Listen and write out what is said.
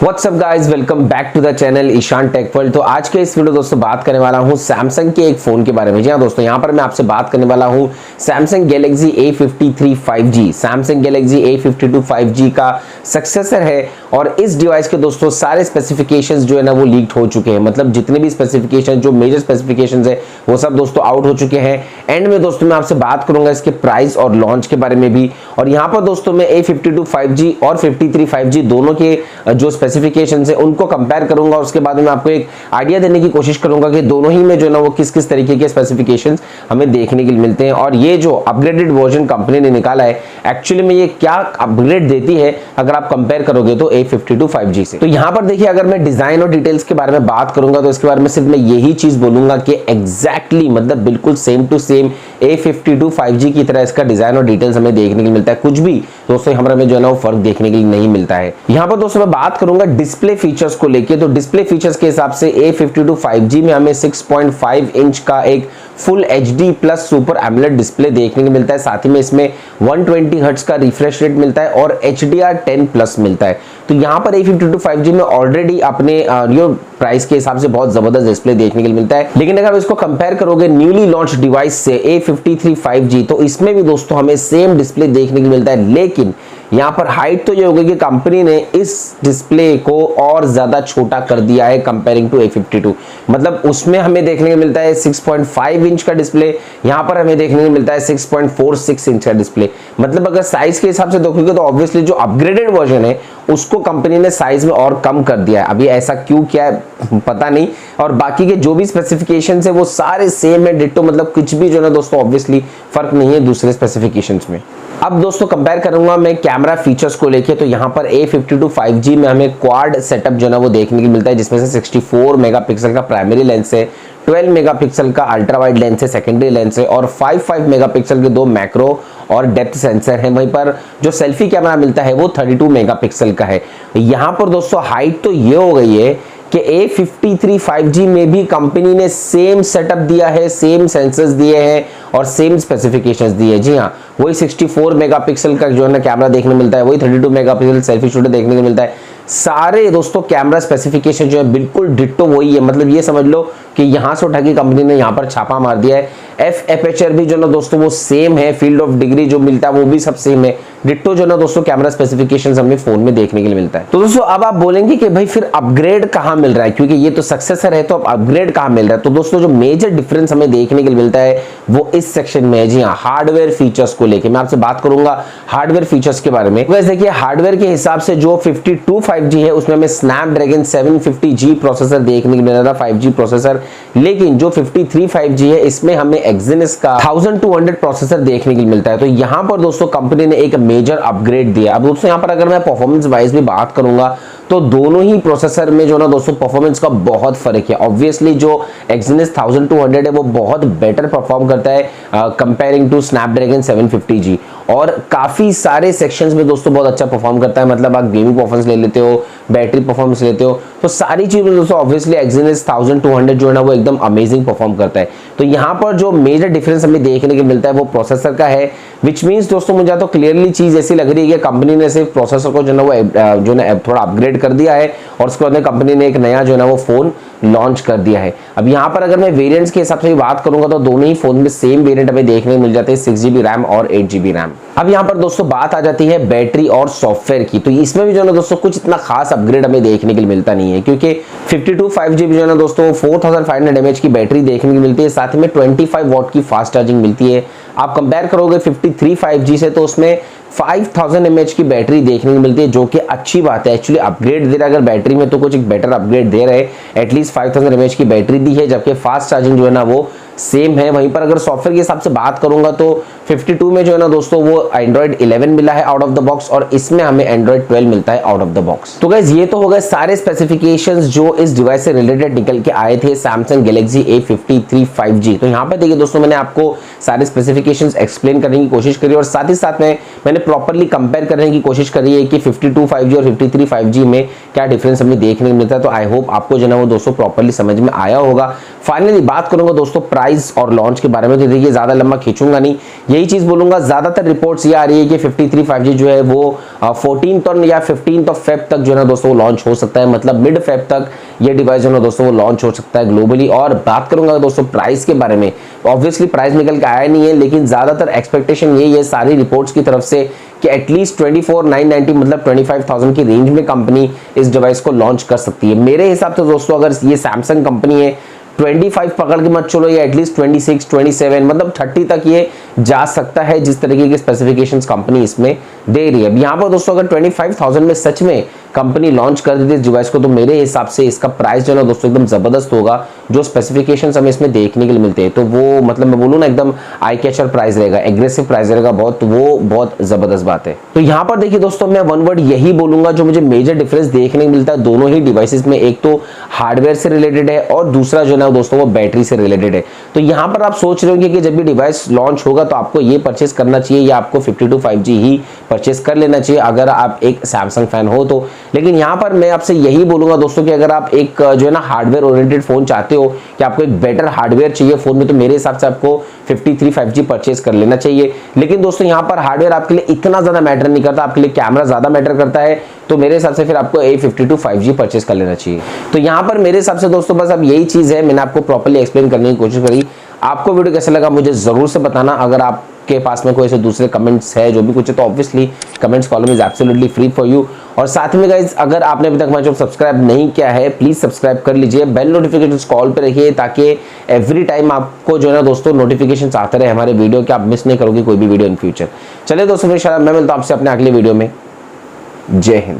WhatsApp guys, welcome back to the channel Ishan tech world. तो आज के इस वीडियो दोस्तों बात करने वाला हूं सैमसंग के एक फोन के बारे में। जी हाँ दोस्तों, यहां पर मैं आपसे बात करने वाला हूं Samsung Galaxy A53 5G। Samsung Galaxy A52 5G का सक्सेसर है और इस डिवाइस के दोस्तों सारे स्पेसिफिकेशंस जो है ना वो लीक्ड हो चुके हैं। मतलब जितने भी स्पेसिफिकेशन जो मेजर स्पेसिफिकेशंस है वो सब दोस्तों आउट हो चुके हैं। एंड में दोस्तों मैं आपसे बात करूंगा इसके प्राइस और लॉन्च के बारे में भी। और यहाँ पर दोस्तों मैं A52 5G और 53 5G दोनों के जो स्पेसिफिकेशन है उनको कंपेयर करूंगा और उसके बाद में आपको एक आइडिया देने की कोशिश करूंगा कि दोनों ही में जो है ना वो किस किस तरीके के स्पेसिफिकेशंस हमें देखने के लिए मिलते हैं और ये जो अपग्रेडेड वर्जन कंपनी ने निकाला है एक्चुअली में ये क्या अपग्रेड देती है अगर आप कंपेयर करोगे तो A52 5G से। तो यहाँ पर देखिए, अगर मैं डिजाइन और डिटेल्स के बारे में बात करूंगा तो इसके बारे में सिर्फ मैं यही चीज बोलूंगा कि एग्जैक्टली मतलब बिल्कुल same to same A52 5G की तरह इसका डिजाइन और डिटेल्स हमें देखने के लिए मिलता है। कुछ भी दोस्तों हमारे में जो है ना वो फर्क देखने के लिए नहीं मिलता है। यहाँ पर दोस्तों मैं बात करूंगा डिस्प्ले फीचर्स को लेके। तो डिस्प्ले फीचर्स के हिसाब से A52 5G में हमें 6.5 इंच का एक full HD plus super AMOLED display देखने को मिलता है। साथ ही में इसमें 120 हर्ट्ज का रिफ्रेश रेट मिलता है और HDR 10 प्लस मिलता है। तो यहाँ पर A52 5G में ऑलरेडी अपने प्राइस के हिसाब से बहुत जबरदस्त डिस्प्ले देखने के लिए मिलता है। लेकिन अगर इसको कंपेयर करोगे न्यूली लॉन्च डिवाइस से A53 5G तो इसमें भी दोस्तों हमें सेम डिस्प्ले देखने को मिलता है। लेकिन यहाँ पर हाइट तो ये होगी कि कंपनी ने इस डिस्प्ले को और ज्यादा छोटा कर दिया है कंपेयरिंग टू A52। मतलब उसमें हमें देखने को मिलता है 6.5 इंच का डिस्प्ले, यहाँ पर हमें देखने को मिलता है 6.46 इंच का डिस्प्ले। मतलब अगर साइज के हिसाब से देखोगे तो ऑब्वियसली जो अपग्रेडेड वर्जन है उसको कंपनी ने साइज में और कम कर दिया है। अभी ऐसा क्यों किया है पता नहीं। और बाकी के जो भी स्पेसिफिकेशंस है वो सारे सेम है, डिट्टो। मतलब कुछ भी जो ना दोस्तों ऑब्वियसली फर्क नहीं है दूसरे स्पेसिफिकेशंस में। अब दोस्तों कंपेयर करूंगा मैं कैमरा फीचर्स को लेके। तो यहाँ पर A52 5G में हमें क्वाड सेटअप जो ना वो देखने को मिलता है, जिसमें से 64 मेगापिक्सल का प्राइमरी लेंस है, 12 मेगापिक्सल का अल्ट्रा वाइड लेंस है, सेकेंडरी लेंस है और 5 मेगापिक्सल के दो मैक्रो और डेप्थ सेंसर है। वहीं पर जो सेल्फी कैमरा मिलता है वो 32 मेगापिक्सल का है। यहाँ पर दोस्तों हाइट तो ये हो गई है कि A53 5G में भी कंपनी ने सेम सेटअप दिया है, सेम सेंसर्स दिए हैं और सेम स्पेसिफिकेशंस दिए हैं। जी हाँ, वही 64 मेगापिक्सल का जो है ना कैमरा देखने मिलता है, वही 32 मेगापिक्सल सेल्फी शूटर देखने को मिलता है। सारे दोस्तों कैमरा स्पेसिफिकेशन जो है बिल्कुल डिट्टो वही है। मतलब ये समझ लो कि यहां से उठा के कंपनी ने यहां पर छापा मार दिया है। एफ एपर्चर भी जो ना दोस्तों वो सेम है, फील्ड ऑफ डिग्री जो मिलता है वो भी सब सेम है। डिट्टो जो ना दोस्तों कैमरा स्पेसिफिकेशंस हमें फोन में देखने के लिए मिलता है। तो दोस्तों अब आप बोलेंगे कि भाई फिर अपग्रेड कहां मिल रहा है, क्योंकि ये तो सक्सेसर है तो अब अपग्रेड कहां मिल रहा है। तो दोस्तों जो मेजर डिफरेंस हमें देखने के लिए मिलता है वो इस सेक्शन में है। जी हाँ, हार्डवेयर फीचर्स को लेकर मैं आपसे बात करूंगा हार्डवेयर फीचर्स के बारे में। वैसे देखिए, हार्डवेयर के हिसाब से जो 52 5G है उसमें हमें स्नैपड्रैगन 750G प्रोसेसर देखने को मिल रहा था, 5G प्रोसेसर। लेकिन जो 53 5G है इसमें हमें एक्सिनस का 1200 प्रोसेसर देखने के लिए मिलता है। तो यहाँ पर दोस्तों कंपनी ने एक मेजर अपग्रेड दिया। अब दोस्तों यहाँ पर अगर मैं परफॉर्मेंस वाइज भी बात करूंगा तो दोनों ही प्रोसेसर में जो ना दोस्तों परफॉर्मेंस का बहुत फर्क है। ऑब्वियसली जो एक्सिनस 1200 है वो बहुत बेटर परफॉर्म करता है कंपेयरिंग टू स्नैपड्रैगन 750G और काफी सारे सेक्शंस में दोस्तों बहुत अच्छा परफॉर्म करता है। मतलब आप गेमिंग परफॉर्मेंस ले लेते हो, बैटरी परफॉर्मेंस लेते हो, तो सारी चीजें दोस्तों ऑब्वियसली एक्सिनस 1200 जो है ना वो एकदम अमेजिंग परफॉर्म करता है। तो यहाँ पर जो मेजर डिफरेंस हमें देखने को मिलता है वो प्रोसेसर का है, विच मीन्स दोस्तों मुझे तो क्लियरली चीज ऐसी लग रही है कि कंपनी ने सिर्फ प्रोसेसर को जो ना वो जो ना थोड़ा अपग्रेड कर दिया है और उसके बाद कंपनी ने एक नया जो है ना वो फोन लॉन्च कर दिया है। अब यहाँ पर अगर मैं वेरिएंट्स के हिसाब से बात करूंगा तो दोनों ही फोन में सेम वेरिएंट हमें देखने को मिल जाते हैं, 6GB रैम और 8GB रैम। अब यहाँ पर दोस्तों बात आ जाती है बैटरी और सॉफ्टवेयर की। तो इसमें भी जो है ना दोस्तों कुछ इतना खास अपग्रेड हमें देखने के लिए मिलता नहीं है, क्योंकि 52 5G जो है ना दोस्तों 4500 mAh की बैटरी देखने को मिलती है, साथ में 25 वॉट की फास्ट चार्जिंग मिलती है। आप कंपेयर करोगे 53 5G से तो उसमें 5000 mAh की बैटरी देखने को मिलती है, जो कि अच्छी बात है। एक्चुअली अपग्रेड दे रहा है अगर बैटरी में तो कुछ एक बेटर अपग्रेड दे रहे हैं। एटलीस्ट 5000 mAh की बैटरी दी है, जबकि फास्ट चार्जिंग जो है ना वो सेम है। वहीं पर अगर सॉफ्टवेयर के हिसाब से बात करूंगा तो 52 में जो है ना दोस्तों वो Android 11 मिला है आउट ऑफ द बॉक्स और इसमें हमें Android 12 मिलता है आउट ऑफ द बॉक्स। तो गाइस ये तो हो गए सारे स्पेसिफिकेशंस जो इस डिवाइस से रिलेटेड निकल के आए थे सैमसंग गैलेक्सी A53 5G। तो यहाँ पर देखिए दोस्तों मैंने आपको सारे स्पेसिफिकेशंस एक्सप्लेन करने की कोशिश करी और साथ ही साथ में मैंने प्रॉपर्ली कंपेयर करने की कोशिश करी है कि 52 5G और 53 5G में क्या डिफरेंस हमें देखने को मिलता है। तो आई होप आपको जो है वो दोस्तों प्रॉपर्ली समझ में आया होगा। फाइनली बात करूंगा दोस्तों प्राइस प्राइस और लॉन्च के बारे में तो देखिए ज़्यादा लंबा खींचूंगा नहीं, यही चीज़ बोलूंगा। ज़्यादातर रिपोर्ट्स ये आ रही है कि 53 5G जो है वो 14 या 15 फेब तक जो है ना दोस्तों वो लॉन्च हो सकता है, मतलब मिड फेब तक ये डिवाइस जो है ना दोस्तों वो लॉन्च हो सकता है ग्लोबली। और बात करूंगा दोस्तों प्राइस के बारे में, ऑब्वियसली प्राइस निकल के आया नहीं है, लेकिन ज़्यादातर एक्सपेक्टेशन यही है सारी रिपोर्ट्स की तरफ से कि एटलीस्ट 24,990 मतलब 25,000 की रेंज में कंपनी इस डिवाइस को लॉन्च कर सकती है। मेरे हिसाब से दोस्तों अगर ये सैमसंग कंपनी है 25 पकड़ के मत चलो, या एटलीस्ट 26, 27 मतलब 30 तक ये जा सकता है, जिस तरीके के स्पेसिफिकेशंस कंपनी इसमें दे रही है। अब यहाँ पर दोस्तों अगर 25,000 में सच में कंपनी लॉन्च कर देती है इस डिवाइस को, तो मेरे हिसाब से इसका प्राइस जो है ना दोस्तों एकदम जबरदस्त होगा। जो स्पेसिफिकेशंस हमें इसमें देखने के लिए मिलते हैं तो वो मतलब मैं बोलूँ ना एकदम आई कैचर प्राइस रहेगा, एग्रेसिव प्राइस रहेगा बहुत, तो वो बहुत जबरदस्त बात है। तो यहाँ पर देखिए दोस्तों मैं वन वर्ड यही बोलूंगा जो मुझे मेजर डिफरेंस देखने को मिलता है दोनों ही डिवाइसेस में, एक तो हार्डवेयर से रिलेटेड है और दूसरा जो है ना दोस्तों वो बैटरी से रिलेटेड है। तो यहाँ पर आप सोच रहे होंगे कि जब भी डिवाइस लॉन्च होगा तो आपको ये परचेस करना चाहिए या आपको 52 5G ही परचेस कर लेना चाहिए अगर आप एक सैमसंग फैन हो तो। लेकिन यहाँ पर मैं आपसे यही बोलूंगा दोस्तों कि अगर आप एक जो है ना हार्डवेयर ओरिएंटेड फोन चाहते हो कि आपको एक बेटर हार्डवेयर चाहिए फोन में, तो मेरे हिसाब से आपको 53 5G परचेस कर लेना चाहिए। लेकिन दोस्तों यहाँ पर हार्डवेयर आपके लिए इतना ज्यादा मैटर नहीं करता, आपके लिए कैमरा ज्यादा मैटर करता है, तो मेरे हिसाब से फिर आपको A52 5G परचेस कर लेना चाहिए। तो यहाँ पर मेरे हिसाब से दोस्तों बस अब यही चीज है, मैंने आपको प्रॉपर्ली एक्सप्लेन करने की कोशिश करी। आपको वीडियो कैसा लगा मुझे जरूर से बताना। अगर आपके पास में कोई ऐसे दूसरे कमेंट्स है जो भी कुछ है तो obviously comments column is absolutely free for you. और साथ में गाइज अगर आपने अभी तक हमारे चैनल सब्सक्राइब नहीं किया है प्लीज सब्सक्राइब कर लीजिए, बेल नोटिफिकेशंस कॉल पे रखिए ताकि एवरी टाइम आपको जो है ना दोस्तों नोटिफिकेशंस आते रहे हमारे वीडियो के, आप मिस नहीं करोगे कोई भी वीडियो इन फ्यूचर। चलिए दोस्तों मैं मिलता हूं आपसे अपने अगले वीडियो में। जय हिंद।